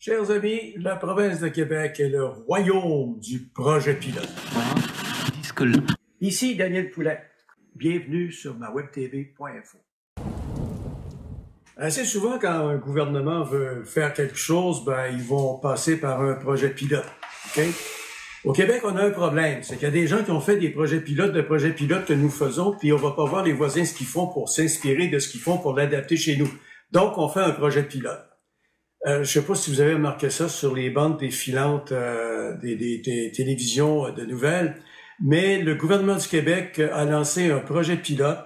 Chers amis, la province de Québec est le royaume du projet pilote. Ici Daniel Poulet. Bienvenue sur ma webtv.info. Assez souvent, quand un gouvernement veut faire quelque chose, ils vont passer par un projet pilote. Okay? Au Québec, on a un problème. C'est qu'il y a des gens qui ont fait des projets pilotes, que nous faisons, puis on va pas voir les voisins ce qu'ils font pour s'inspirer de ce qu'ils font pour l'adapter chez nous. Donc, on fait un projet pilote. Je sais pas si vous avez remarqué ça sur les bandes défilantes des télévisions de nouvelles, mais le gouvernement du Québec a lancé un projet pilote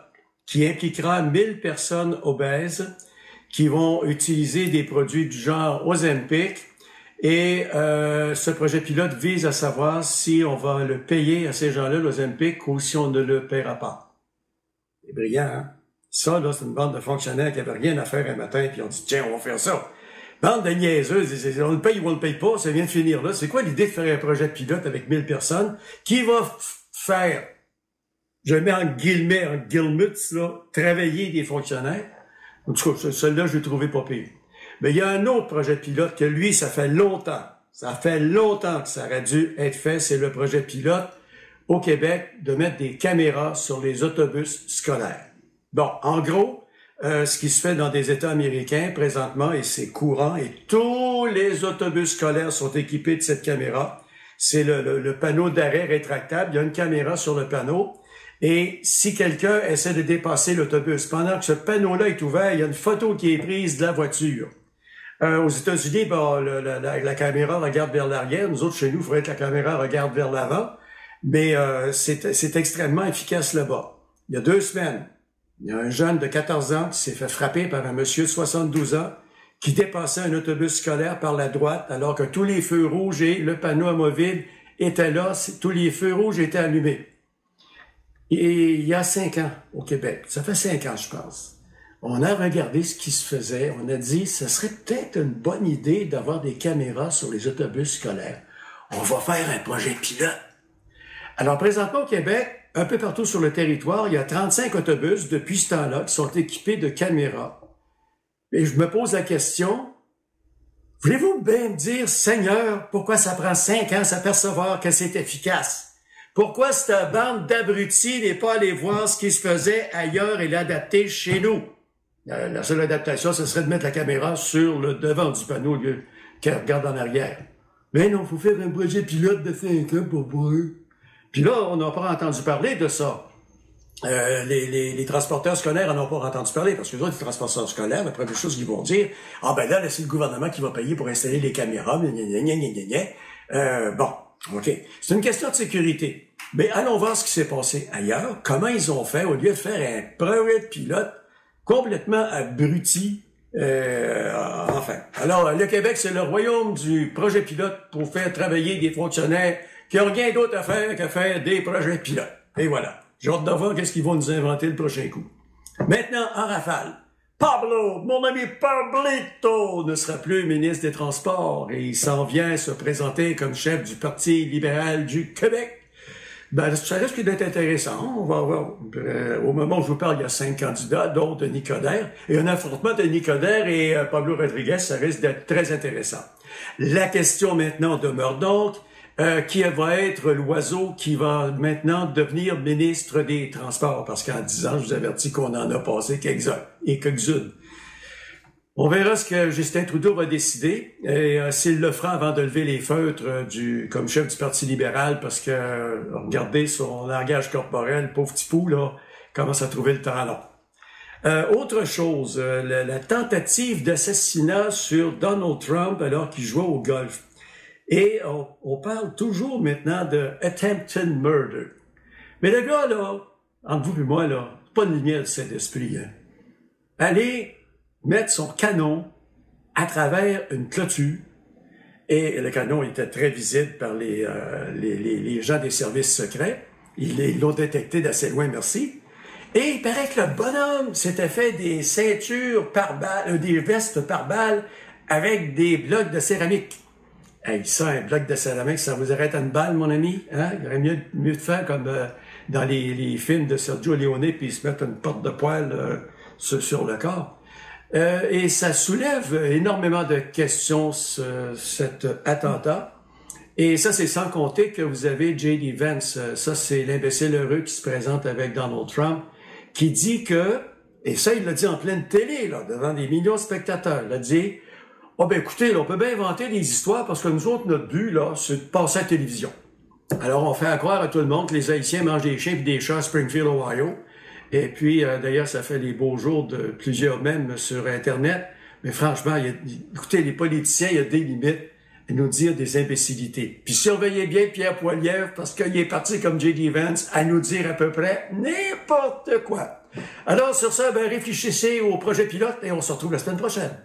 qui impliquera 1000 personnes obèses qui vont utiliser des produits du genre Ozempic. Et ce projet pilote vise à savoir si on va le payer à ces gens-là, l'Ozempic, ou si on ne le paiera pas. C'est brillant, hein? Ça, là, c'est une bande de fonctionnaires qui n'avaient rien à faire un matin, puis on dit, tiens, on va faire ça. Bande de niaiseuses, on le paye ou on le paye pas, ça vient de finir là. C'est quoi l'idée de faire un projet pilote avec 1000 personnes qui va faire, je mets en guillemets, là, travailler des fonctionnaires? En tout cas, celui-là, je l'ai trouvé pas pire. Mais il y a un autre projet pilote que lui, ça fait longtemps que ça aurait dû être fait, c'est le projet pilote au Québec de mettre des caméras sur les autobus scolaires. Bon, en gros, ce qui se fait dans des États américains présentement, et c'est courant, et tous les autobus scolaires sont équipés de cette caméra. C'est le panneau d'arrêt rétractable. Il y a une caméra sur le panneau. Et si quelqu'un essaie de dépasser l'autobus, pendant que ce panneau-là est ouvert, il y a une photo qui est prise de la voiture. Aux États-Unis, la caméra regarde vers l'arrière. Nous autres, chez nous, il faudrait que la caméra regarde vers l'avant. Mais c'est extrêmement efficace là-bas. Il y a 2 semaines, il y a un jeune de 14 ans qui s'est fait frapper par un monsieur de 72 ans qui dépassait un autobus scolaire par la droite alors que tous les feux rouges et le panneau amovible étaient là. Tous les feux rouges étaient allumés. Et il y a 5 ans au Québec, ça fait 5 ans, je pense, on a regardé ce qui se faisait. On a dit, ce serait peut-être une bonne idée d'avoir des caméras sur les autobus scolaires. On va faire un projet pilote. Alors, présentement au Québec, un peu partout sur le territoire, il y a 35 autobus depuis ce temps-là qui sont équipés de caméras. Et je me pose la question, voulez-vous bien me dire, Seigneur, pourquoi ça prend 5 ans à s'apercevoir que c'est efficace? Pourquoi cette bande d'abrutis n'est pas allée voir ce qui se faisait ailleurs et l'adapter chez nous? La seule adaptation, ce serait de mettre la caméra sur le devant du panneau au lieu qu'elle regarde en arrière. Mais non, il faut faire un projet pilote de 5 ans pour voir. Puis là, on n'a pas entendu parler de ça. Les transporteurs scolaires n'en ont pas entendu parler, parce que les autres, les transporteurs scolaires, la première chose qu'ils vont dire, là, c'est le gouvernement qui va payer pour installer les caméras, bon, OK. C'est une question de sécurité. Mais allons voir ce qui s'est passé ailleurs, comment ils ont fait, au lieu de faire un projet pilote complètement abruti, enfin. Alors, le Québec, c'est le royaume du projet pilote pour faire travailler des fonctionnaires qui n'ont rien d'autre à faire qu'à faire des projets pilotes. Et voilà. J'ai hâte de voir qu'est-ce qu'ils vont nous inventer le prochain coup. Maintenant, en rafale. Pablo, mon ami Pablito, ne sera plus ministre des Transports et il s'en vient se présenter comme chef du Parti libéral du Québec. Ça risque d'être intéressant. On va voir. Au moment où je vous parle, il y a 5 candidats, dont Denis Coderre. Et un affrontement de Denis Coderre et Pablo Rodriguez, ça risque d'être très intéressant. La question maintenant demeure donc, qui va être l'oiseau qui va maintenant devenir ministre des Transports? Parce qu'en 10 ans, je vous avertis qu'on en a passé quelques-unes. On verra ce que Justin Trudeau va décider, et s'il le fera avant de lever les feutres comme chef du Parti libéral, parce que, regardez son langage corporel, pauvre petit pou, là, commence à trouver le temps long. Autre chose, la tentative d'assassinat sur Donald Trump alors qu'il jouait au golf. Et on parle toujours maintenant de attempted murder. Mais le gars, là, entre vous et moi, là, c'est pas une lumière de Saint-Esprit. Hein. Allez mettre son canon à travers une clôture, et le canon était très visible par les gens des services secrets. Ils l'ont détecté d'assez loin, merci. Et il paraît que le bonhomme s'était fait des ceintures par balle, des vestes par balle avec des blocs de céramique. Hey, ça, un bloc de céramique, ça vous arrête une balle, mon ami? Hein? Il aurait mieux de faire comme dans les films de Sergio Leone, puis ils se mettent une porte de poêle sur le corps. Et ça soulève énormément de questions, cet attentat. Et ça, c'est sans compter que vous avez J.D. Vance, ça c'est l'imbécile heureux qui se présente avec Donald Trump, qui dit que, et ça il l'a dit en pleine télé, là, devant des millions de spectateurs, il a dit, « Oh ben écoutez, là, on peut bien inventer des histoires parce que nous autres, notre but, là, c'est de passer à la télévision. » Alors on fait croire à tout le monde que les Haïtiens mangent des chiens et des chats à Springfield, Ohio. Et puis, d'ailleurs, ça fait les beaux jours de plusieurs même sur Internet. Mais franchement, écoutez, les politiciens, il y a des limites à nous dire des imbécilités. Puis surveillez bien Pierre Poilievre, parce qu'il est parti comme J.D. Vance à nous dire à peu près n'importe quoi. Alors, sur ça, ben, réfléchissez au projet pilote et on se retrouve la semaine prochaine.